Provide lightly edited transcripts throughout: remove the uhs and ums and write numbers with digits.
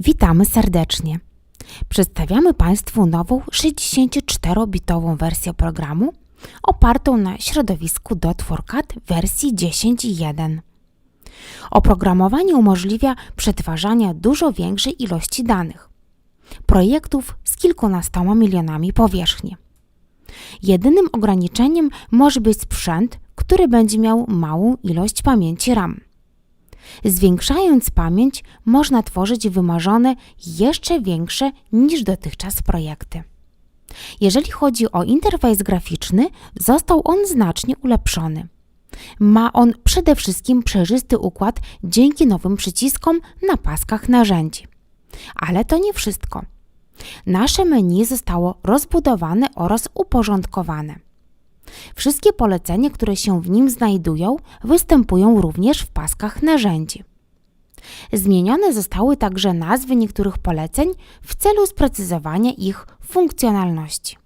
Witamy serdecznie. Przedstawiamy Państwu nową 64-bitową wersję programu opartą na środowisku .4CAD wersji 10.1. Oprogramowanie umożliwia przetwarzanie dużo większej ilości danych, projektów z kilkunastoma milionami powierzchni. Jedynym ograniczeniem może być sprzęt, który będzie miał małą ilość pamięci RAM. Zwiększając pamięć, można tworzyć wymarzone, jeszcze większe niż dotychczas projekty. Jeżeli chodzi o interfejs graficzny, został on znacznie ulepszony. Ma on przede wszystkim przejrzysty układ dzięki nowym przyciskom na paskach narzędzi. Ale to nie wszystko. Nasze menu zostało rozbudowane oraz uporządkowane. Wszystkie polecenia, które się w nim znajdują, występują również w paskach narzędzi. Zmienione zostały także nazwy niektórych poleceń w celu sprecyzowania ich funkcjonalności.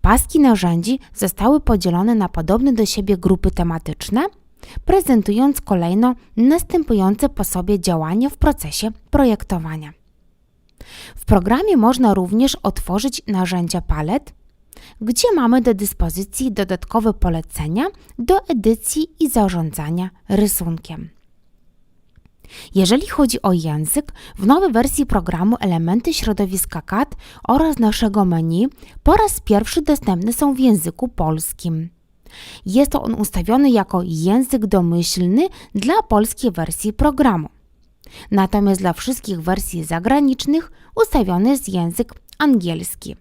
Paski narzędzi zostały podzielone na podobne do siebie grupy tematyczne, prezentując kolejno następujące po sobie działania w procesie projektowania. W programie można również otworzyć narzędzia palet, gdzie mamy do dyspozycji dodatkowe polecenia do edycji i zarządzania rysunkiem. Jeżeli chodzi o język, w nowej wersji programu elementy środowiska CAD oraz naszego menu po raz pierwszy dostępne są w języku polskim. Jest on ustawiony jako język domyślny dla polskiej wersji programu. Natomiast dla wszystkich wersji zagranicznych ustawiony jest język angielski.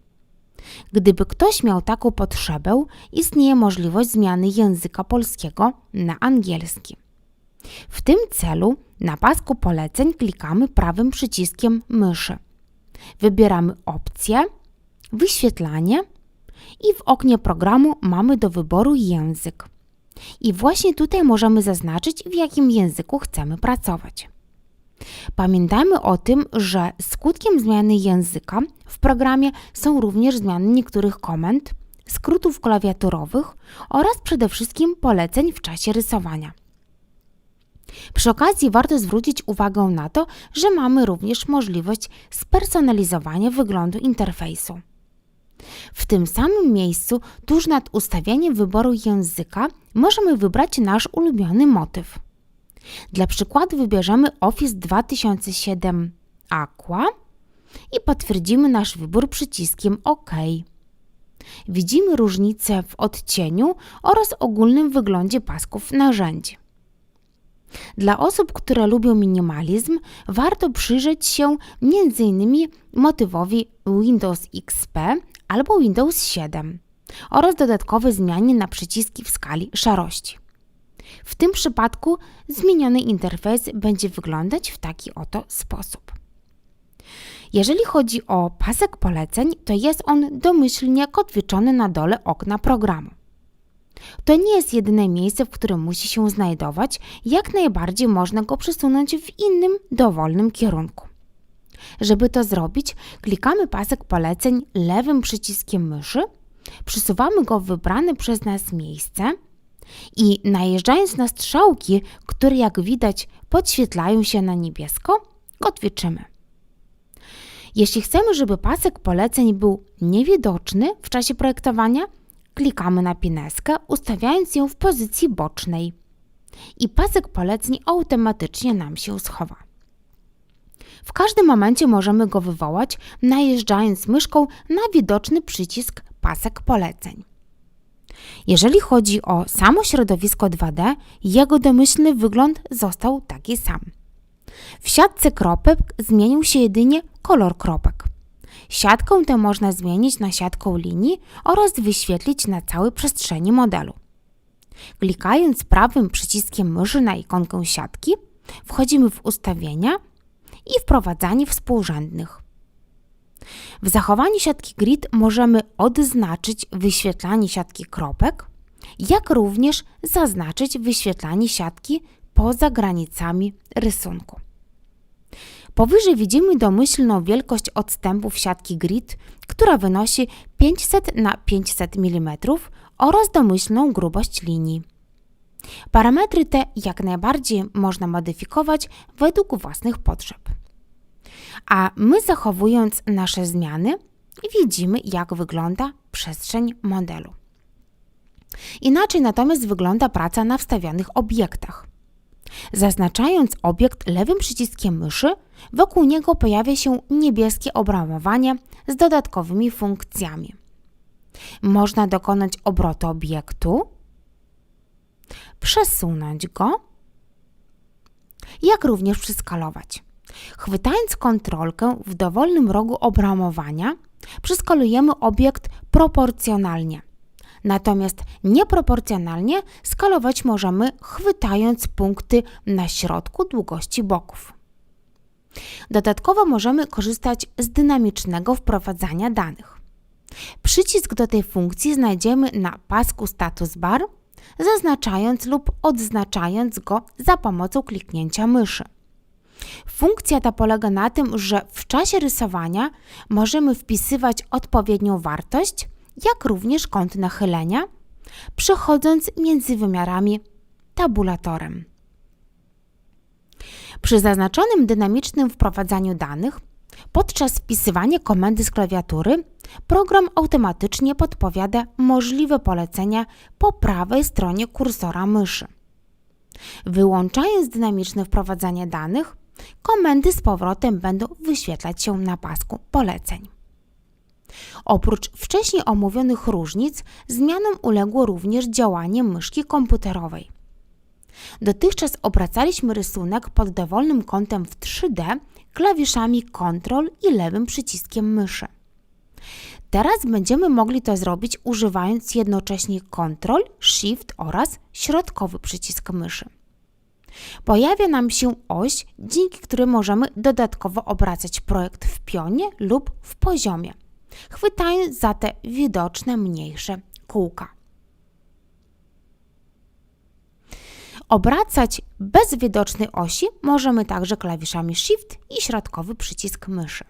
Gdyby ktoś miał taką potrzebę, istnieje możliwość zmiany języka polskiego na angielski. W tym celu na pasku poleceń klikamy prawym przyciskiem myszy. Wybieramy opcję Wyświetlanie i w oknie programu mamy do wyboru język. I właśnie tutaj możemy zaznaczyć, w jakim języku chcemy pracować. Pamiętajmy o tym, że skutkiem zmiany języka w programie są również zmiany niektórych komend, skrótów klawiaturowych oraz przede wszystkim poleceń w czasie rysowania. Przy okazji warto zwrócić uwagę na to, że mamy również możliwość spersonalizowania wyglądu interfejsu. W tym samym miejscu, tuż nad ustawieniem wyboru języka, możemy wybrać nasz ulubiony motyw. Dla przykładu wybierzemy Office 2007 Aqua i potwierdzimy nasz wybór przyciskiem OK. Widzimy różnice w odcieniu oraz ogólnym wyglądzie pasków narzędzi. Dla osób, które lubią minimalizm, warto przyjrzeć się m.in. motywowi Windows XP albo Windows 7 oraz dodatkowe zmiany na przyciski w skali szarości. W tym przypadku zmieniony interfejs będzie wyglądać w taki oto sposób. Jeżeli chodzi o pasek poleceń, to jest on domyślnie kotwiczony na dole okna programu. To nie jest jedyne miejsce, w którym musi się znajdować, jak najbardziej można go przesunąć w innym, dowolnym kierunku. Żeby to zrobić, klikamy pasek poleceń lewym przyciskiem myszy, przesuwamy go w wybrane przez nas miejsce i najeżdżając na strzałki, które jak widać podświetlają się na niebiesko, kotwiczymy. Jeśli chcemy, żeby pasek poleceń był niewidoczny w czasie projektowania, klikamy na pineskę, ustawiając ją w pozycji bocznej i pasek poleceń automatycznie nam się schowa. W każdym momencie możemy go wywołać, najeżdżając myszką na widoczny przycisk pasek poleceń. Jeżeli chodzi o samo środowisko 2D, jego domyślny wygląd został taki sam. W siatce kropek zmienił się jedynie kolor kropek. Siatkę tę można zmienić na siatkę linii oraz wyświetlić na całej przestrzeni modelu. Klikając prawym przyciskiem myszy na ikonkę siatki, wchodzimy w ustawienia i wprowadzanie współrzędnych. W zachowaniu siatki grid możemy odznaczyć wyświetlanie siatki kropek, jak również zaznaczyć wyświetlanie siatki poza granicami rysunku. Powyżej widzimy domyślną wielkość odstępów siatki grid, która wynosi 500 na 500 mm oraz domyślną grubość linii. Parametry te jak najbardziej można modyfikować według własnych potrzeb. a my, zachowując nasze zmiany, widzimy, jak wygląda przestrzeń modelu. Inaczej natomiast wygląda praca na wstawionych obiektach. Zaznaczając obiekt lewym przyciskiem myszy, wokół niego pojawia się niebieskie obramowanie z dodatkowymi funkcjami. Można dokonać obrotu obiektu, przesunąć go, jak również przyskalować. Chwytając kontrolkę w dowolnym rogu obramowania, przeskalujemy obiekt proporcjonalnie. Natomiast nieproporcjonalnie skalować możemy, chwytając punkty na środku długości boków. Dodatkowo możemy korzystać z dynamicznego wprowadzania danych. Przycisk do tej funkcji znajdziemy na pasku Status Bar, zaznaczając lub odznaczając go za pomocą kliknięcia myszy. Funkcja ta polega na tym, że w czasie rysowania możemy wpisywać odpowiednią wartość, jak również kąt nachylenia, przechodząc między wymiarami tabulatorem. Przy zaznaczonym dynamicznym wprowadzaniu danych, podczas wpisywania komendy z klawiatury, program automatycznie podpowiada możliwe polecenia po prawej stronie kursora myszy. Wyłączając dynamiczne wprowadzanie danych, komendy z powrotem będą wyświetlać się na pasku poleceń. Oprócz wcześniej omówionych różnic, zmianom uległo również działanie myszki komputerowej. Dotychczas obracaliśmy rysunek pod dowolnym kątem w 3D klawiszami Ctrl i lewym przyciskiem myszy. Teraz będziemy mogli to zrobić, używając jednocześnie Ctrl, Shift oraz środkowy przycisk myszy. Pojawia nam się oś, dzięki której możemy dodatkowo obracać projekt w pionie lub w poziomie, chwytając za te widoczne mniejsze kółka. Obracać bez widocznej osi możemy także klawiszami Shift i środkowy przycisk myszy.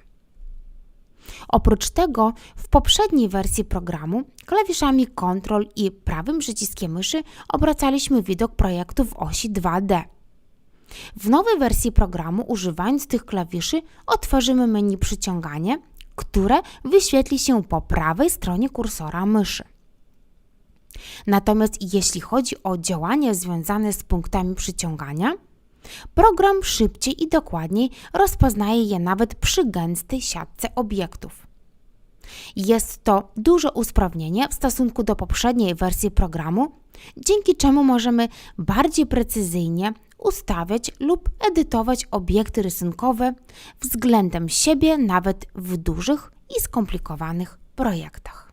Oprócz tego w poprzedniej wersji programu klawiszami Ctrl i prawym przyciskiem myszy obracaliśmy widok projektu w osi 2D. W nowej wersji programu, używając tych klawiszy, otworzymy menu przyciąganie, które wyświetli się po prawej stronie kursora myszy. Natomiast jeśli chodzi o działania związane z punktami przyciągania, program szybciej i dokładniej rozpoznaje je nawet przy gęstej siatce obiektów. Jest to duże usprawnienie w stosunku do poprzedniej wersji programu, dzięki czemu możemy bardziej precyzyjnie ustawiać lub edytować obiekty rysunkowe względem siebie nawet w dużych i skomplikowanych projektach.